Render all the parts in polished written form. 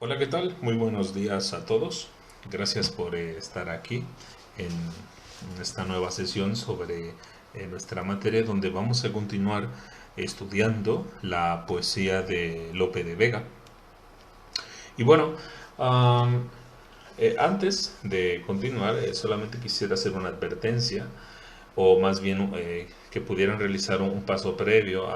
Hola, ¿qué tal? Muy buenos días a todos. Gracias por estar aquí en esta nueva sesión sobre nuestra materia donde vamos a continuar estudiando la poesía de Lope de Vega. Y bueno, am, antes de continuar, solamente quisiera hacer una advertencia o más bien que pudieran realizar un paso previo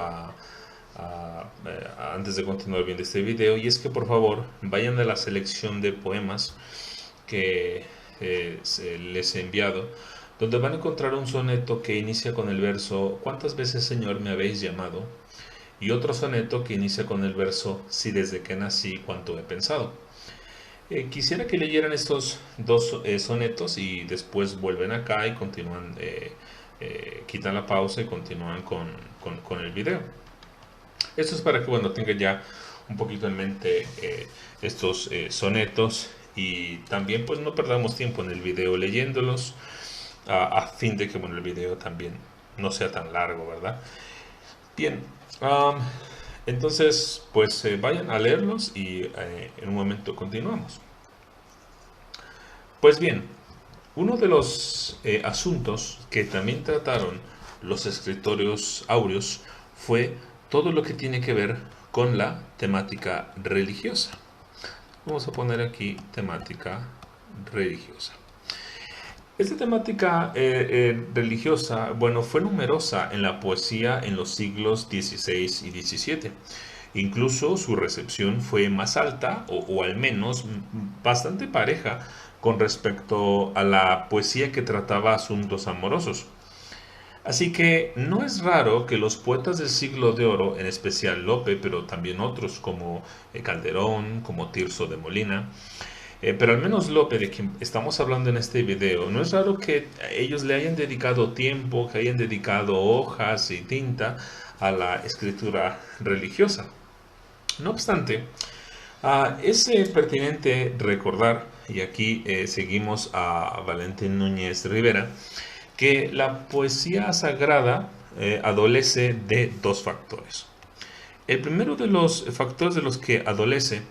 antes de continuar viendo este video, y es que por favor vayan a la selección de poemas que les he enviado, donde van a encontrar un soneto que inicia con el verso ¿cuántas veces, Señor, me habéis llamado? Y otro soneto que inicia con el verso si desde que nací cuánto he pensado. Quisiera que leyeran estos dos sonetos y después vuelven acá y continúan, quitan la pausa y continúan con el video. Esto es para que, bueno, tengan ya un poquito en mente estos sonetos, y también pues no perdamos tiempo en el video leyéndolos, a fin de que, bueno, el video también no sea tan largo, ¿verdad? Bien, am, entonces pues vayan a leerlos y en un momento continuamos. Pues bien, uno de los asuntos que también trataron los escritorios áureos fue todo lo que tiene que ver con la temática religiosa. Vamos a poner aquí temática religiosa. Esta temática religiosa, bueno, fue numerosa en la poesía en los siglos XVI y XVII. Incluso su recepción fue más alta o al menos bastante pareja con respecto a la poesía que trataba asuntos amorosos. Así que no es raro que los poetas del siglo de oro, en especial Lope, pero también otros como Calderón, como Tirso de Molina, pero al menos Lope, de quien estamos hablando en este video, no es raro que ellos le hayan dedicado tiempo, que hayan dedicado hojas y tinta a la escritura religiosa. No obstante, es pertinente recordar, y aquí seguimos a Valentín Núñez Rivera, que la poesía sagrada adolece de dos factores. El primero de los factores de los que adolece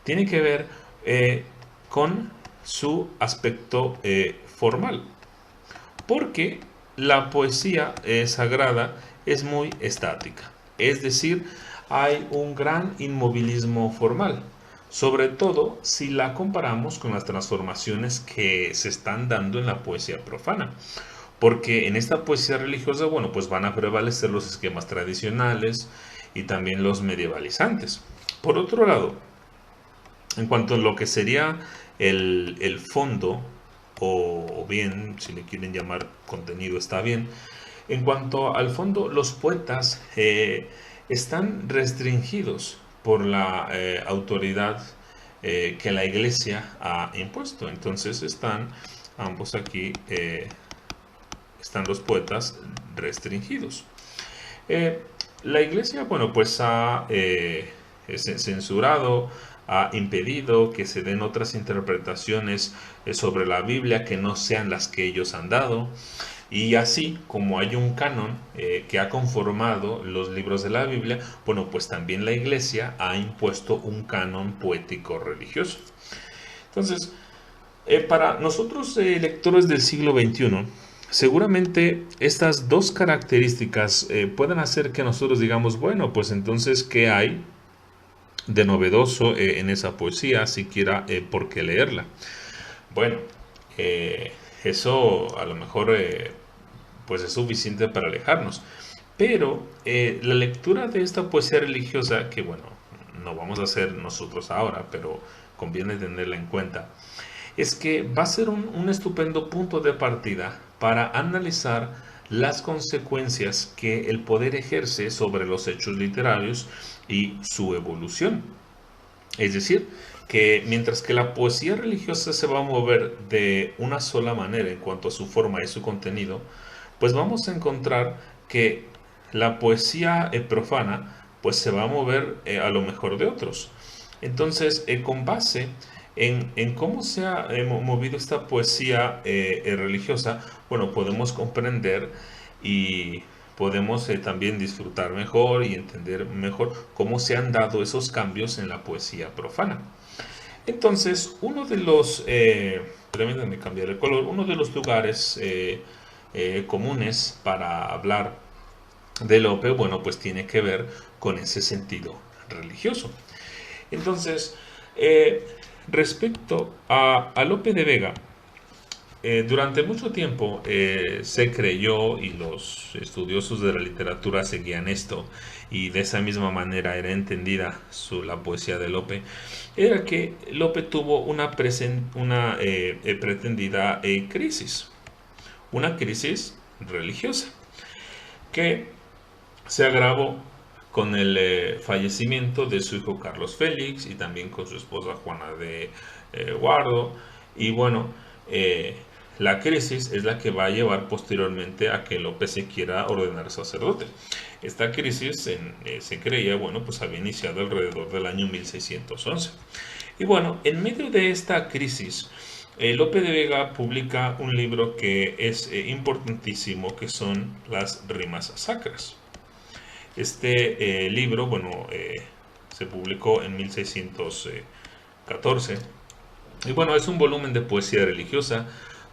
tiene que ver eh, con su aspecto formal, porque la poesía sagrada es muy estática, es decir, hay un gran inmovilismo formal, sobre todo si la comparamos con las transformaciones que se están dando en la poesía profana. Porque en esta poesía religiosa, bueno, pues van a prevalecer los esquemas tradicionales y también los medievalizantes. Por otro lado, en cuanto a lo que sería el fondo, o bien, si le quieren llamar contenido, está bien. En cuanto al fondo, los poetas están restringidos por la autoridad que la iglesia ha impuesto. Entonces están ambos aquí, están los poetas restringidos. Eh, la iglesia, bueno, pues ha censurado, ha impedido que se den otras interpretaciones sobre la Biblia que no sean las que ellos han dado. Y así como hay un canon que ha conformado los libros de la Biblia, bueno, pues también la iglesia ha impuesto un canon poético religioso. Entonces, para nosotros, lectores del siglo XXI, seguramente estas dos características pueden hacer que nosotros digamos, bueno, pues entonces, ¿qué hay de novedoso en esa poesía? Siquiera por qué leerla. Bueno, eso a lo mejor pues es suficiente para alejarnos. Pero la lectura de esta poesía religiosa, que bueno, no vamos a hacer nosotros ahora, pero conviene tenerla en cuenta, es que va a ser un estupendo punto de partida para analizar las consecuencias que el poder ejerce sobre los hechos literarios y su evolución. Es decir, que mientras que la poesía religiosa se va a mover de una sola manera en cuanto a su forma y su contenido, pues vamos a encontrar que la poesía profana pues se va a mover a lo mejor de otros. Entonces, con base en cómo se ha movido esta poesía religiosa, bueno, podemos comprender y podemos también disfrutar mejor y entender mejor cómo se han dado esos cambios en la poesía profana. Entonces, permítanme cambiar el color, uno de los lugares comunes para hablar de Lope, bueno, pues tiene que ver con ese sentido religioso. Entonces, eh, respecto a Lope de Vega, durante mucho tiempo se creyó, y los estudiosos de la literatura seguían esto, y de esa misma manera era entendida la poesía de Lope, era que Lope tuvo una pretendida crisis, una crisis religiosa, que se agravó con el fallecimiento de su hijo Carlos Félix y también con su esposa Juana de Guardo. Y bueno, eh, la crisis es la que va a llevar posteriormente a que López se quiera ordenar sacerdote. Esta crisis se creía, bueno, pues había iniciado alrededor del año 1611. Y bueno, en medio de esta crisis, Lope de Vega publica un libro que es importantísimo, que son las rimas sacras. Este libro, bueno, se publicó en 1614 y bueno, es un volumen de poesía religiosa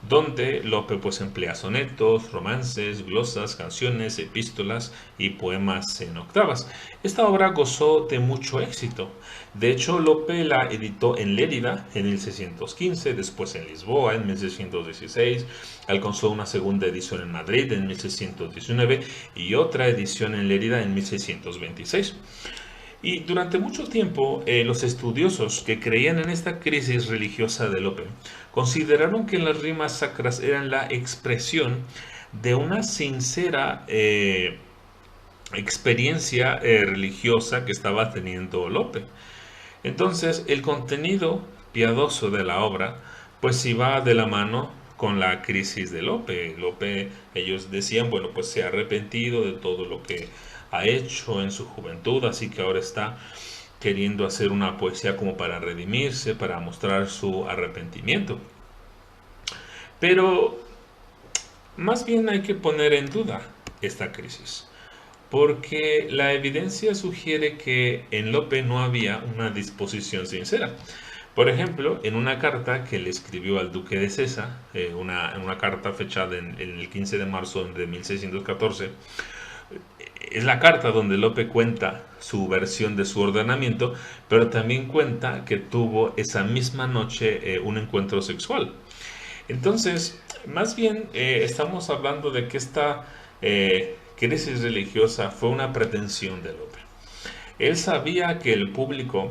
donde Lope pues emplea sonetos, romances, glosas, canciones, epístolas y poemas en octavas. Esta obra gozó de mucho éxito. De hecho, Lope la editó en Lérida en 1615, después en Lisboa en 1616, alcanzó una segunda edición en Madrid en 1619 y otra edición en Lérida en 1626. Y durante mucho tiempo, los estudiosos que creían en esta crisis religiosa de Lope consideraron que las rimas sacras eran la expresión de una sincera experiencia religiosa que estaba teniendo Lope. Entonces, el contenido piadoso de la obra, pues iba de la mano con la crisis de Lope. Lope, ellos decían, bueno, pues se ha arrepentido de todo lo que ha hecho en su juventud, así que ahora está queriendo hacer una poesía como para redimirse, para mostrar su arrepentimiento. Pero más bien hay que poner en duda esta crisis, porque la evidencia sugiere que en Lope no había una disposición sincera. Por ejemplo, en una carta que le escribió al duque de Sesa, una carta fechada en el 15 de marzo de 1614, es la carta donde Lope cuenta su versión de su ordenamiento, pero también cuenta que tuvo esa misma noche un encuentro sexual. Entonces, más bien estamos hablando de que esta crisis religiosa fue una pretensión de Lope. Él sabía que el público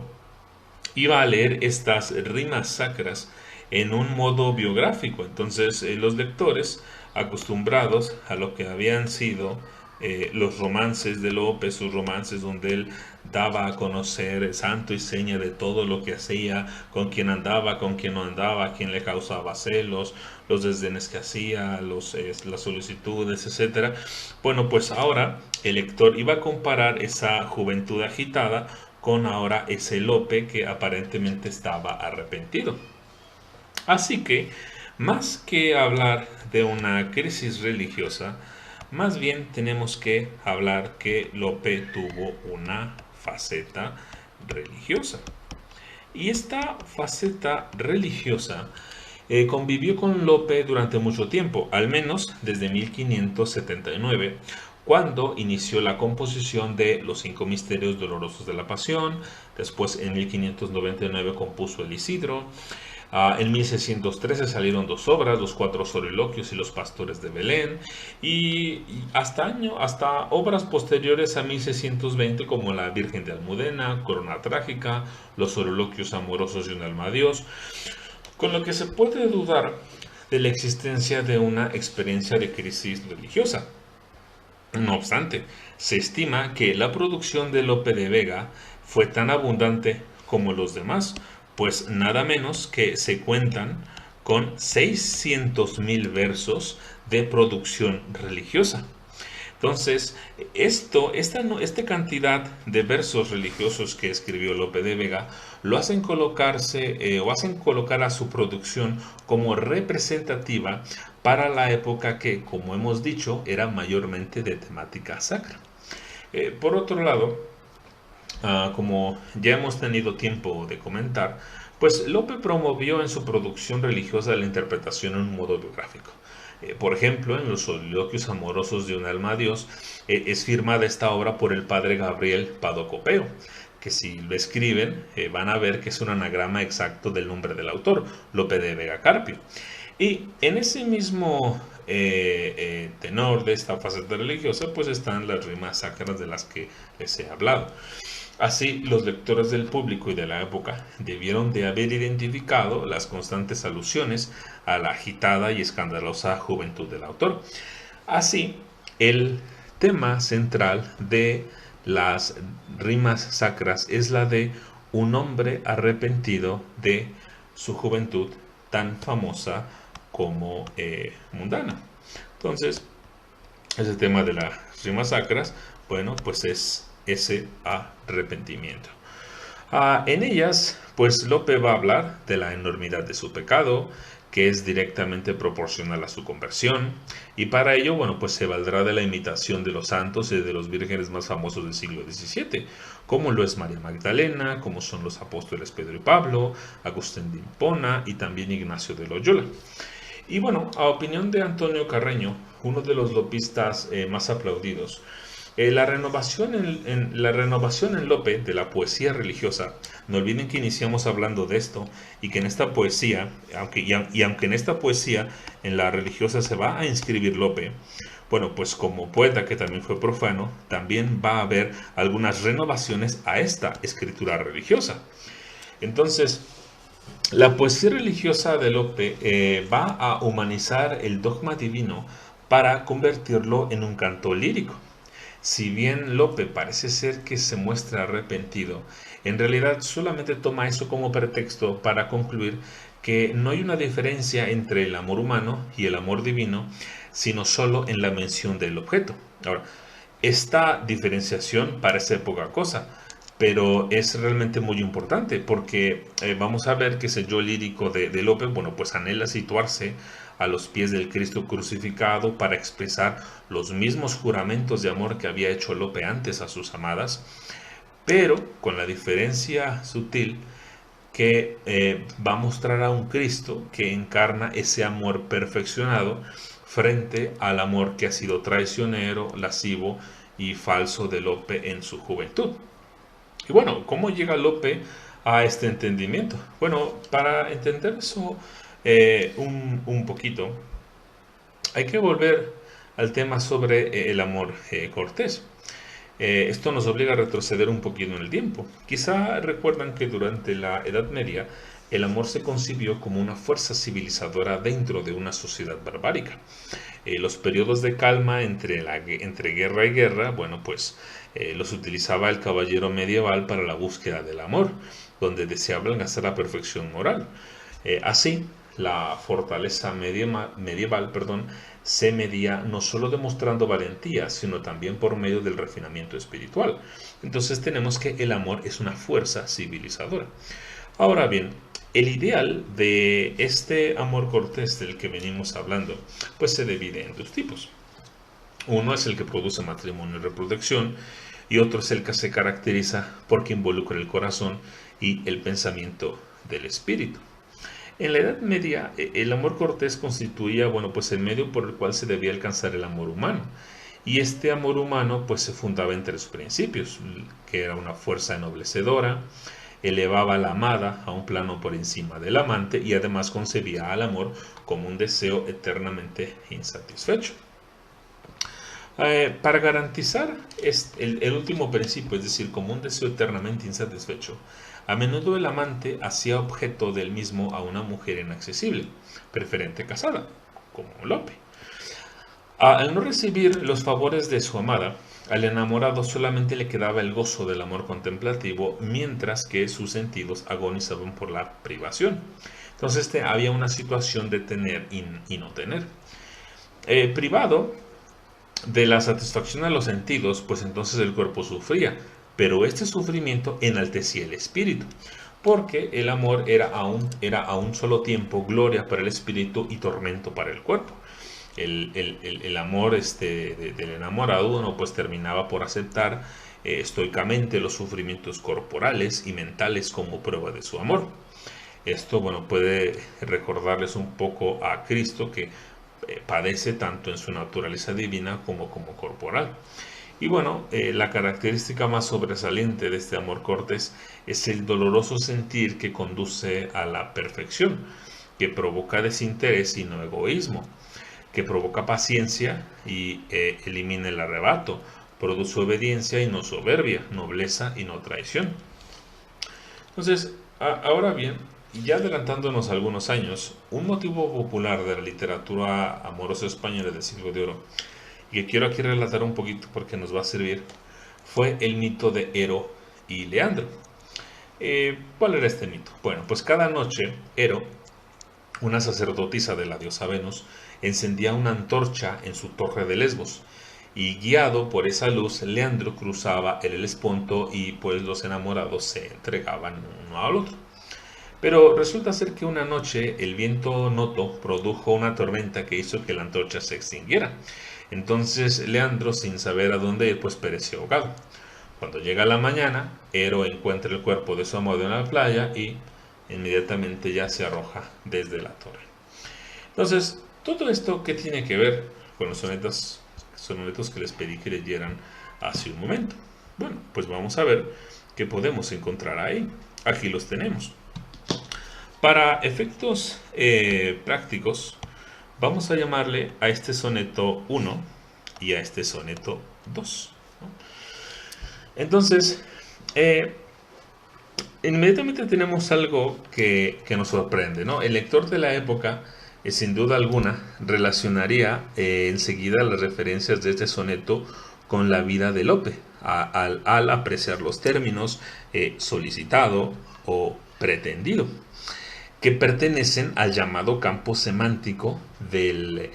iba a leer estas rimas sacras en un modo biográfico. Entonces, los lectores, acostumbrados a lo que habían sido los romances de Lope, sus romances donde él daba a conocer santo y seña de todo lo que hacía, con quién andaba, con quién no andaba, quién le causaba celos, los desdenes que hacía, las solicitudes, etcétera. Bueno, pues ahora el lector iba a comparar esa juventud agitada con ahora ese Lope que aparentemente estaba arrepentido. Así que, más que hablar de una crisis religiosa, más bien tenemos que hablar que Lope tuvo una faceta religiosa. Y esta faceta religiosa convivió con Lope durante mucho tiempo, al menos desde 1579, cuando inició la composición de Los Cinco Misterios Dolorosos de la Pasión. Después, en 1599, compuso el Isidro. En 1613 salieron dos obras, Los Cuatro Soliloquios y Los Pastores de Belén, y hasta obras posteriores a 1620 como La Virgen de Almudena, Corona Trágica, Los Soliloquios Amorosos de un Alma a Dios, con lo que se puede dudar de la existencia de una experiencia de crisis religiosa. No obstante, se estima que la producción de Lope de Vega fue tan abundante como los demás, pues nada menos que se cuentan con 600.000 versos de producción religiosa. Entonces, esta cantidad de versos religiosos que escribió Lope de Vega lo hacen hacen colocar a su producción como representativa para la época que, como hemos dicho, era mayormente de temática sacra. Por otro lado, como ya hemos tenido tiempo de comentar, Pues Lope promovió en su producción religiosa la interpretación en un modo biográfico. Por ejemplo, en los soliloquios amorosos de un alma a Dios, es firmada esta obra por el padre Gabriel Padocopeo, que si lo escriben van a ver que es un anagrama exacto del nombre del autor, Lope de Vega Carpio. Y en ese mismo tenor de esta faceta religiosa, pues están las rimas sacras de las que les he hablado. Así, los lectores del público y de la época debieron de haber identificado las constantes alusiones a la agitada y escandalosa juventud del autor. Así, el tema central de las rimas sacras es la de un hombre arrepentido de su juventud tan famosa como mundana. Entonces, ese tema de las rimas sacras, bueno, pues es ese arrepentimiento. En ellas, pues Lope va a hablar de la enormidad de su pecado, que es directamente proporcional a su conversión, y para ello, bueno, pues se valdrá de la imitación de los santos y de los vírgenes más famosos del siglo XVII, como lo es María Magdalena, como son los apóstoles Pedro y Pablo, Agustín de Hipona y también Ignacio de Loyola. Y bueno, a opinión de Antonio Carreño, uno de los lopistas más aplaudidos, la renovación en Lope de la poesía religiosa, no olviden que iniciamos hablando de esto y que en esta poesía, aunque en esta poesía, en la religiosa se va a inscribir Lope, bueno, pues como poeta que también fue profano, también va a haber algunas renovaciones a esta escritura religiosa. Entonces, la poesía religiosa de Lope va a humanizar el dogma divino para convertirlo en un canto lírico. Si bien Lope parece ser que se muestra arrepentido, en realidad solamente toma eso como pretexto para concluir que no hay una diferencia entre el amor humano y el amor divino, sino solo en la mención del objeto. Ahora, esta diferenciación parece poca cosa, pero es realmente muy importante porque vamos a ver que ese yo lírico de Lope, bueno, pues anhela situarse a los pies del Cristo crucificado para expresar los mismos juramentos de amor que había hecho Lope antes a sus amadas, pero con la diferencia sutil que va a mostrar a un Cristo que encarna ese amor perfeccionado frente al amor que ha sido traicionero, lascivo y falso de Lope en su juventud. Y bueno, ¿cómo llega Lope a este entendimiento? Bueno, para entender eso un poquito, hay que volver al tema sobre el amor cortés. Esto nos obliga a retroceder un poquito en el tiempo. Quizá recuerdan que durante la Edad Media el amor se concibió como una fuerza civilizadora dentro de una sociedad barbárica. Los periodos de calma entre guerra y guerra, bueno, pues los utilizaba el caballero medieval para la búsqueda del amor, donde deseaba alcanzar la perfección moral. Así, la fortaleza medieval, se medía no solo demostrando valentía, sino también por medio del refinamiento espiritual. Entonces tenemos que el amor es una fuerza civilizadora. Ahora bien, el ideal de este amor cortés del que venimos hablando, pues se divide en dos tipos. Uno es el que produce matrimonio y reproducción, y otro es el que se caracteriza porque involucra el corazón y el pensamiento del espíritu. En la Edad Media, el amor cortés constituía, bueno, pues el medio por el cual se debía alcanzar el amor humano. Y este amor humano, pues se fundaba en tres principios, que era una fuerza ennoblecedora, elevaba a la amada a un plano por encima del amante y además concebía al amor como un deseo eternamente insatisfecho. Para garantizar el último principio, es decir, como un deseo eternamente insatisfecho, a menudo el amante hacía objeto del mismo a una mujer inaccesible, preferente casada, como Lope. Al no recibir los favores de su amada, al enamorado solamente le quedaba el gozo del amor contemplativo, mientras que sus sentidos agonizaban por la privación. Entonces había una situación de tener y no tener. Privado de la satisfacción a los sentidos, pues entonces el cuerpo sufría, pero este sufrimiento enaltecía el espíritu, porque el amor era a un solo tiempo gloria para el espíritu y tormento para el cuerpo. El amor del enamorado, uno pues terminaba por aceptar estoicamente los sufrimientos corporales y mentales como prueba de su amor. Esto, bueno, puede recordarles un poco a Cristo que padece tanto en su naturaleza divina como corporal. Y bueno, la característica más sobresaliente de este amor cortés es el doloroso sentir que conduce a la perfección, que provoca desinterés y no egoísmo, que provoca paciencia y elimina el arrebato, produce obediencia y no soberbia, nobleza y no traición. Entonces, ahora bien, ya adelantándonos algunos años, un motivo popular de la literatura amorosa española del siglo de oro, y que quiero aquí relatar un poquito porque nos va a servir, fue el mito de Ero y Leandro. ¿Cuál era este mito? Bueno, pues cada noche Ero, una sacerdotisa de la diosa Venus, encendía una antorcha en su torre de Lesbos, y guiado por esa luz, Leandro cruzaba el Helesponto y pues los enamorados se entregaban uno al otro. Pero resulta ser que una noche el viento Noto produjo una tormenta que hizo que la antorcha se extinguiera. Entonces Leandro, sin saber a dónde ir, pues pereció ahogado. Cuando llega la mañana, Ero encuentra el cuerpo de su amor en la playa y inmediatamente ya se arroja desde la torre. Entonces, todo esto, ¿qué tiene que ver con los sonetos que les pedí que leyeran hace un momento? Bueno, pues vamos a ver qué podemos encontrar ahí. Aquí los tenemos. Para efectos prácticos, vamos a llamarle a este soneto 1 y a este soneto 2, ¿no? Entonces, inmediatamente tenemos algo que nos sorprende, ¿no? El lector de la época, sin duda alguna, relacionaría enseguida las referencias de este soneto con la vida de Lope, al apreciar los términos solicitado o pretendido, que pertenecen al llamado campo semántico del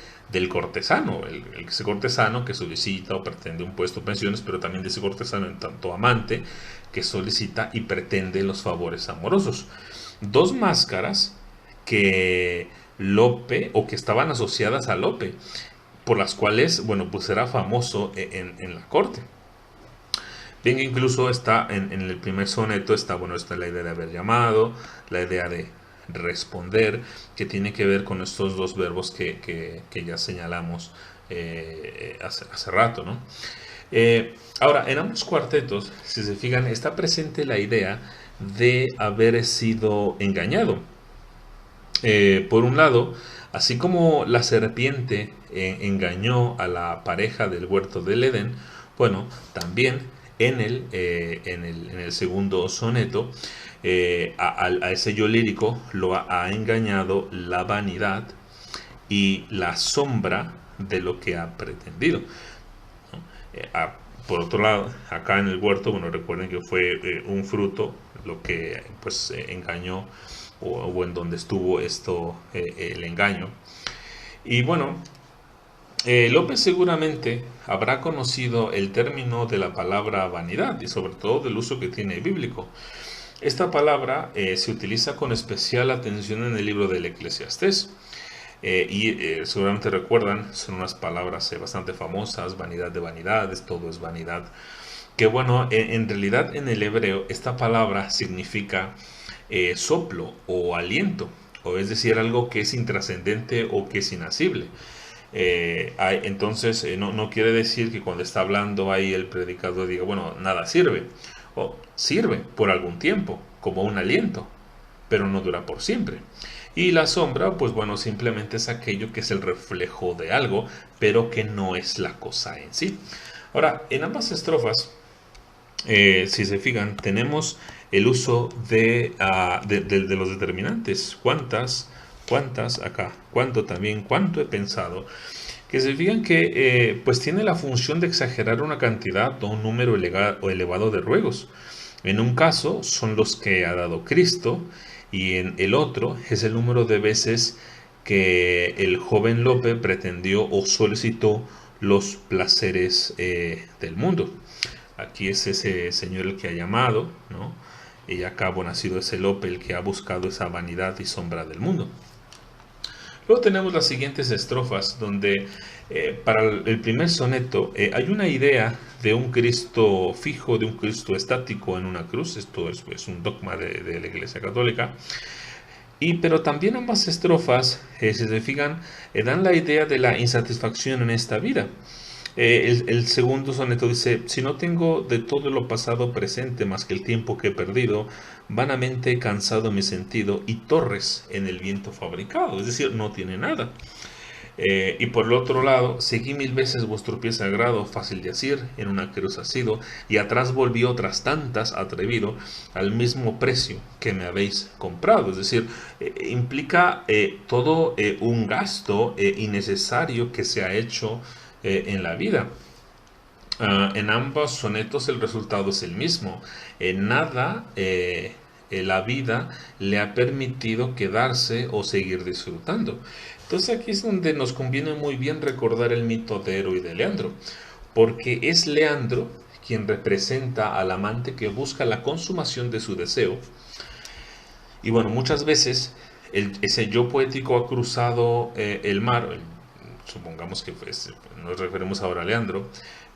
cortesano, ese cortesano que solicita o pretende un puesto o pensiones, pero también de ese cortesano en tanto amante que solicita y pretende los favores amorosos. Dos máscaras que Lope, o que estaban asociadas a Lope, por las cuales, bueno, pues era famoso en la corte. Bien, incluso está en el primer soneto, está la idea de haber llamado, la idea de responder, que tiene que ver con estos dos verbos que ya señalamos hace rato, ¿no? Ahora, en ambos cuartetos, si se fijan, está presente la idea de haber sido engañado. Por un lado, así como la serpiente engañó a la pareja del huerto del Edén, bueno, también en el segundo soneto, a ese yo lírico lo ha engañado la vanidad y la sombra de lo que ha pretendido, ¿no? Por otro lado, acá en el huerto, bueno, recuerden que fue un fruto lo que pues engañó, o en donde estuvo esto, el engaño. Y bueno, López seguramente habrá conocido el término de la palabra vanidad y sobre todo del uso que tiene bíblico. Esta palabra se utiliza con especial atención en el libro del Eclesiastés. Seguramente recuerdan, son unas palabras bastante famosas: vanidad de vanidades, todo es vanidad. Que bueno, en realidad en el hebreo esta palabra significa soplo o aliento, o es decir, algo que es intrascendente o que es inacible. Entonces no quiere decir que cuando está hablando ahí el predicador diga, bueno, nada sirve, o sirve por algún tiempo, como un aliento, pero no dura por siempre. Y la sombra, pues bueno, simplemente es aquello que es el reflejo de algo, pero que no es la cosa en sí. Ahora, en ambas estrofas, si se fijan, tenemos el uso de los determinantes. ¿Cuántas? Acá. ¿Cuánto también? ¿Cuánto he pensado? Que se fijan que pues tiene la función de exagerar una cantidad o un número elevado de ruegos. En un caso son los que ha dado Cristo, y en el otro es el número de veces que el joven Lope pretendió o solicitó los placeres del mundo. Aquí es ese señor el que ha llamado, ¿no? Y acá, bueno, ha sido ese Lope el que ha buscado esa vanidad y sombra del mundo. Luego tenemos las siguientes estrofas donde para el primer soneto hay una idea de un Cristo fijo, de un Cristo estático en una cruz. Esto es un dogma de la Iglesia Católica. Pero también ambas estrofas, si se fijan, dan la idea de la insatisfacción en esta vida. El segundo soneto dice: si no tengo de todo lo pasado presente más que el tiempo que he perdido, vanamente he cansado mi sentido y torres en el viento fabricado. Es decir, no tiene nada. Y por el otro lado, seguí mil veces vuestro pie sagrado, fácil de asir, en una cruz asido, y atrás volví otras tantas, atrevido, al mismo precio que me habéis comprado. Es decir, implica todo un gasto innecesario que se ha hecho en la vida. En ambos sonetos el resultado es el mismo. En nada la vida le ha permitido quedarse o seguir disfrutando. Entonces aquí es donde nos conviene muy bien recordar el mito de Ero y de Leandro, porque es Leandro quien representa al amante que busca la consumación de su deseo. Y bueno, muchas veces ese yo poético ha cruzado el mar, supongamos que pues, nos referimos ahora a Leandro,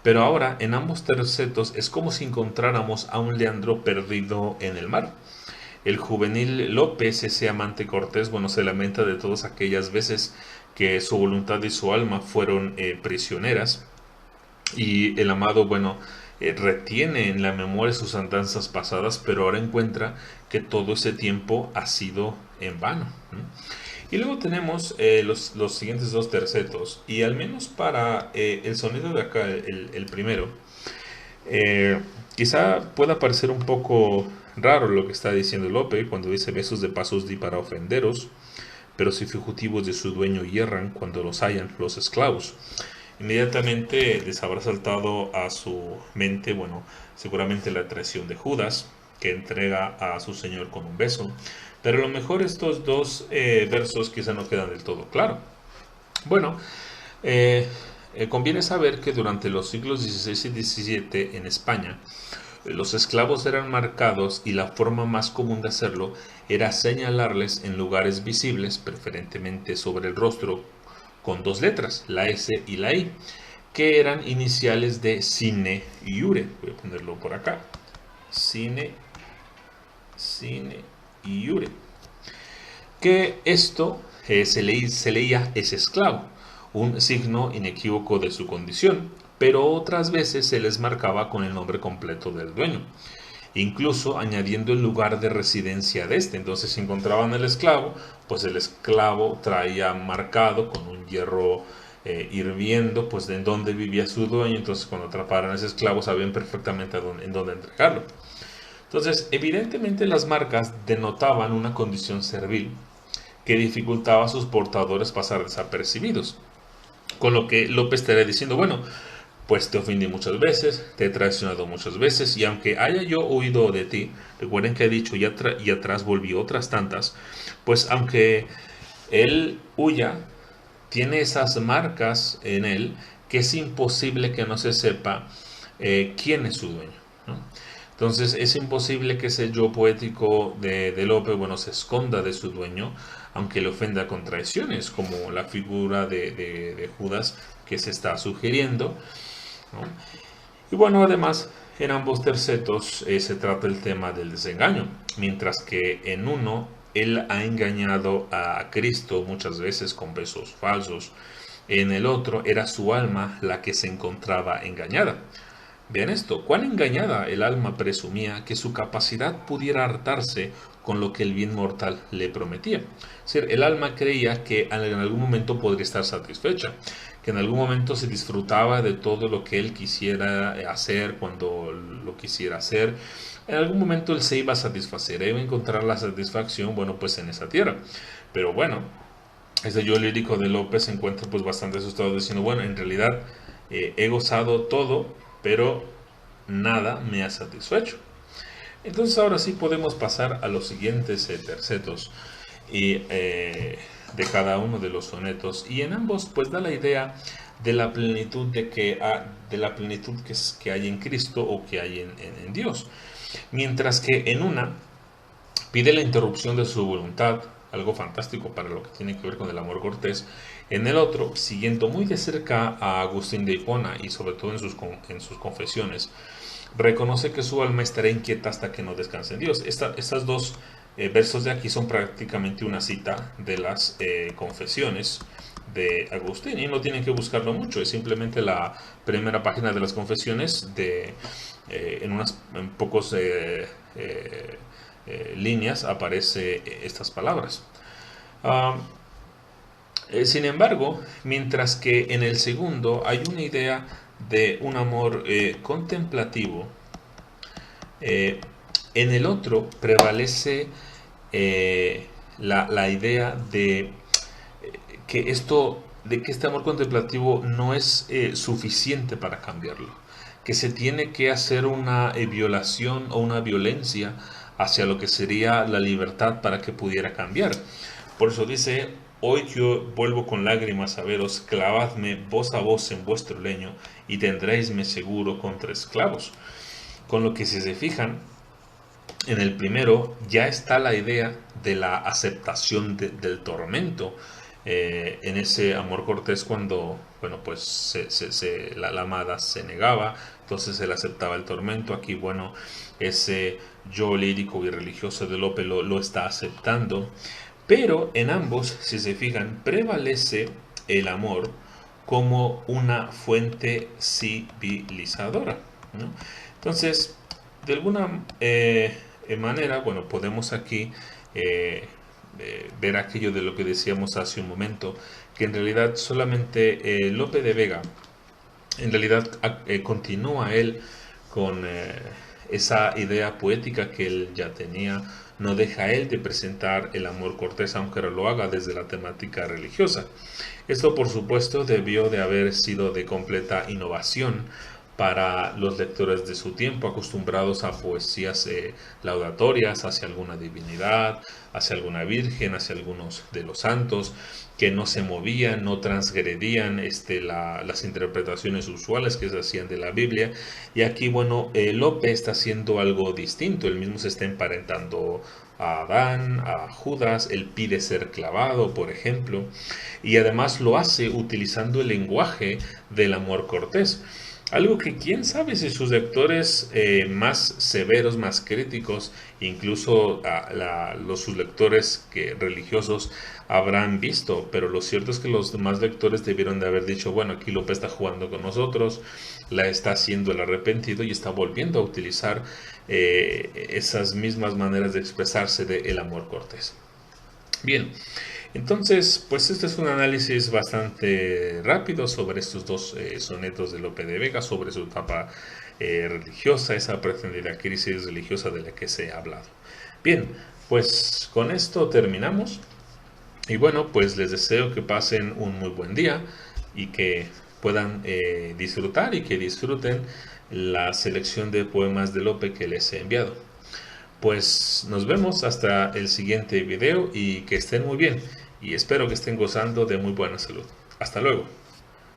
pero ahora en ambos tercetos es como si encontráramos a un Leandro perdido en el mar. El juvenil López, ese amante cortés, bueno, se lamenta de todas aquellas veces que su voluntad y su alma fueron prisioneras, y el amado, bueno, retiene en la memoria sus andanzas pasadas, pero ahora encuentra que todo ese tiempo ha sido en vano. Y luego tenemos los siguientes dos tercetos, y al menos para el sonido de acá, el primero, quizá pueda parecer un poco raro lo que está diciendo Lope cuando dice: besos de pasos di para ofenderos, pero si fugitivos de su dueño hierran cuando los hallan los esclavos. Inmediatamente les habrá saltado a su mente, bueno, seguramente la traición de Judas, que entrega a su señor con un beso. Pero a lo mejor estos dos versos quizá no quedan del todo claro. Bueno, conviene saber que durante los siglos XVI y XVII en España, los esclavos eran marcados, y la forma más común de hacerlo era señalarles en lugares visibles, preferentemente sobre el rostro, con dos letras, la S y la I, que eran iniciales de sine iure. Voy a ponerlo por acá. Sine iure. Que esto se leía ese esclavo, un signo inequívoco de su condición, pero otras veces se les marcaba con el nombre completo del dueño, incluso añadiendo el lugar de residencia de este. Entonces, si encontraban el esclavo, pues el esclavo traía marcado con un hierro hirviendo, pues de en dónde vivía su dueño. Entonces, cuando atraparan a ese esclavo, sabían perfectamente en dónde entregarlo. Entonces, evidentemente las marcas denotaban una condición servil que dificultaba a sus portadores pasar desapercibidos. Con lo que López estaría diciendo: bueno, pues te ofendí muchas veces, te he traicionado muchas veces, y aunque haya yo huido de ti, recuerden que he dicho y atrás volví otras tantas, pues aunque él huya, tiene esas marcas en él que es imposible que no se sepa quién es su dueño, ¿no? Entonces es imposible que ese yo poético de Lope, bueno, se esconda de su dueño, aunque le ofenda con traiciones, como la figura de Judas que se está sugiriendo, ¿no? Y bueno, además, en ambos tercetos se trata el tema del desengaño, mientras que en uno él ha engañado a Cristo muchas veces con besos falsos, en el otro era su alma la que se encontraba engañada. Vean esto: cuán engañada el alma presumía que su capacidad pudiera hartarse con lo que el bien mortal le prometía. Es decir, el alma creía que en algún momento podría estar satisfecha, que en algún momento se disfrutaba de todo lo que él quisiera hacer cuando lo quisiera hacer. En algún momento él se iba a satisfacer, iba a encontrar la satisfacción, bueno, pues en esa tierra. Pero bueno, ese yo lírico de López se encuentra pues bastante asustado, diciendo: bueno, en realidad he gozado todo, pero nada me ha satisfecho. Entonces ahora sí podemos pasar a los siguientes tercetos de cada uno de los sonetos, y en ambos pues da la idea de la plenitud que hay en Cristo o que hay en Dios, mientras que en una pide la interrupción de su voluntad, algo fantástico para lo que tiene que ver con el amor cortés. En el otro, siguiendo muy de cerca a Agustín de Hipona, y sobre todo en sus confesiones, reconoce que su alma estará inquieta hasta que no descanse en Dios. Estas dos versos de aquí son prácticamente una cita de las confesiones de Agustín, y no tienen que buscarlo mucho, es simplemente la primera página de las confesiones en pocos líneas aparece estas palabras. Ah, Sin embargo, mientras que en el segundo hay una idea de un amor contemplativo, eh, en el otro prevalece la idea de que este amor contemplativo no es suficiente para cambiarlo, que se tiene que hacer una violación o una violencia hacia lo que sería la libertad para que pudiera cambiar. Por eso dice: hoy yo vuelvo con lágrimas a veros, clavadme voz a voz en vuestro leño y tendréisme seguro contra esclavos. Con lo que, si se fijan, en el primero ya está la idea de la aceptación del tormento. En ese amor cortés, cuando bueno, pues la amada se negaba, entonces él aceptaba el tormento. Aquí, bueno, ese yo lírico y religioso de Lope lo está aceptando. Pero en ambos, si se fijan, prevalece el amor como una fuente civilizadora, ¿no? Entonces, de alguna manera, bueno, podemos aquí ver aquello de lo que decíamos hace un momento, que en realidad solamente Lope de Vega, en realidad continúa él con esa idea poética que él ya tenía, no deja él de presentar el amor cortés, aunque lo haga desde la temática religiosa. Esto, por supuesto, debió de haber sido de completa innovación para los lectores de su tiempo, acostumbrados a poesías laudatorias hacia alguna divinidad, hacia alguna virgen, hacia algunos de los santos, que no se movían, no transgredían las interpretaciones usuales que se hacían de la Biblia. Y aquí, bueno, Lope está haciendo algo distinto. Él mismo se está emparentando a Adán, a Judas, él pide ser clavado, por ejemplo, y además lo hace utilizando el lenguaje del amor cortés. Algo que quién sabe si sus lectores más severos, más críticos, incluso sus lectores religiosos habrán visto, pero lo cierto es que los demás lectores debieron de haber dicho: bueno, aquí Lope está jugando con nosotros, la está haciendo el arrepentido y está volviendo a utilizar esas mismas maneras de expresarse del amor cortés. Bien, entonces, pues este es un análisis bastante rápido sobre estos dos sonetos de Lope de Vega, sobre su etapa religiosa, esa pretendida crisis religiosa de la que se ha hablado. Bien, pues con esto terminamos. Y bueno, pues les deseo que pasen un muy buen día y que puedan disfrutar y que disfruten la selección de poemas de Lope que les he enviado. Pues nos vemos hasta el siguiente video y que estén muy bien, y espero que estén gozando de muy buena salud. Hasta luego.